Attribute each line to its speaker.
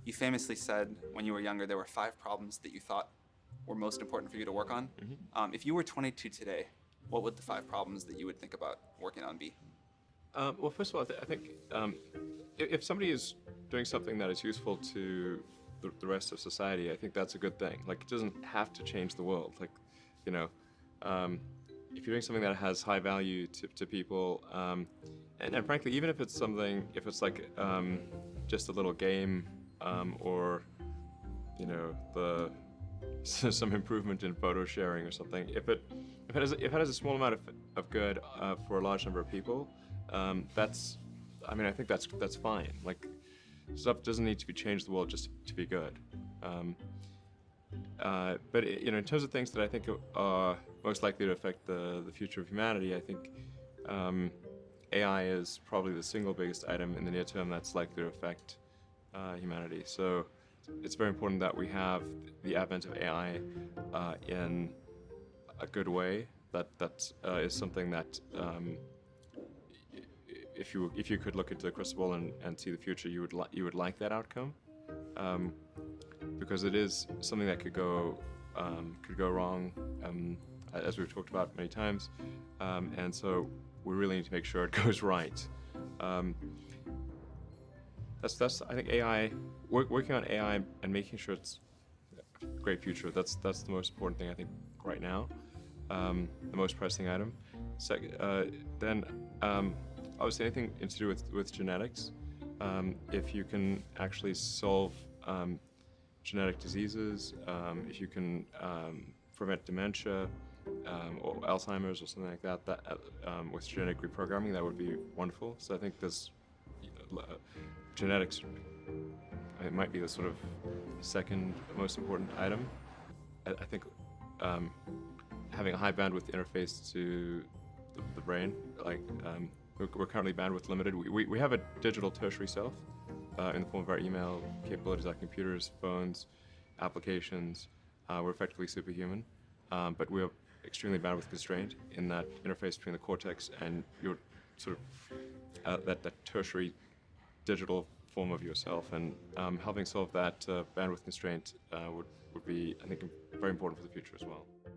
Speaker 1: You famously said when you were younger there were 5 problems that you thought were most important for you to work on. If you were 22 today, what would the 5 problems that you would think about working on be?
Speaker 2: Well, first of all, I think if somebody is doing something that is useful to the rest of society, I think that's a good thing. Like, it doesn't have to change the world. Like, you know, if you're doing something that has high value to people, and frankly, even if it's something, if it's like just a little game, or some improvement in photo sharing or something, if it has a small amount of good for a large number of people, I think that's fine. Like, stuff doesn't need to be changed the world just to be good. But in terms of things that I think are most likely to affect the future of humanity, I think AI is probably the single biggest item in the near term that's likely to affect humanity. So it's very important that we have the advent of AI in a good way. That is something that if you could look into the crystal ball and see the future, you would like that outcome, because it is something that could go wrong, as we've talked about many times, and so we really need to make sure it goes right. That's I think AI, working on AI and making sure it's a great future. That's the most important thing I think right now, the most pressing item. Then obviously anything to do with genetics. If you can actually solve genetic diseases, if you can prevent dementia or Alzheimer's or something like that, with genetic reprogramming, that would be wonderful. So I think there's genetics. It might be the sort of second most important item. I think having a high bandwidth interface to the brain, like we're currently bandwidth limited. We have a digital tertiary self in the form of our email capabilities, our computers, phones, applications. We're effectively superhuman, but we're extremely bandwidth constrained in that interface between the cortex and your sort of that tertiary digital form of yourself. And helping solve that bandwidth constraint would be, I think, very important for the future as well.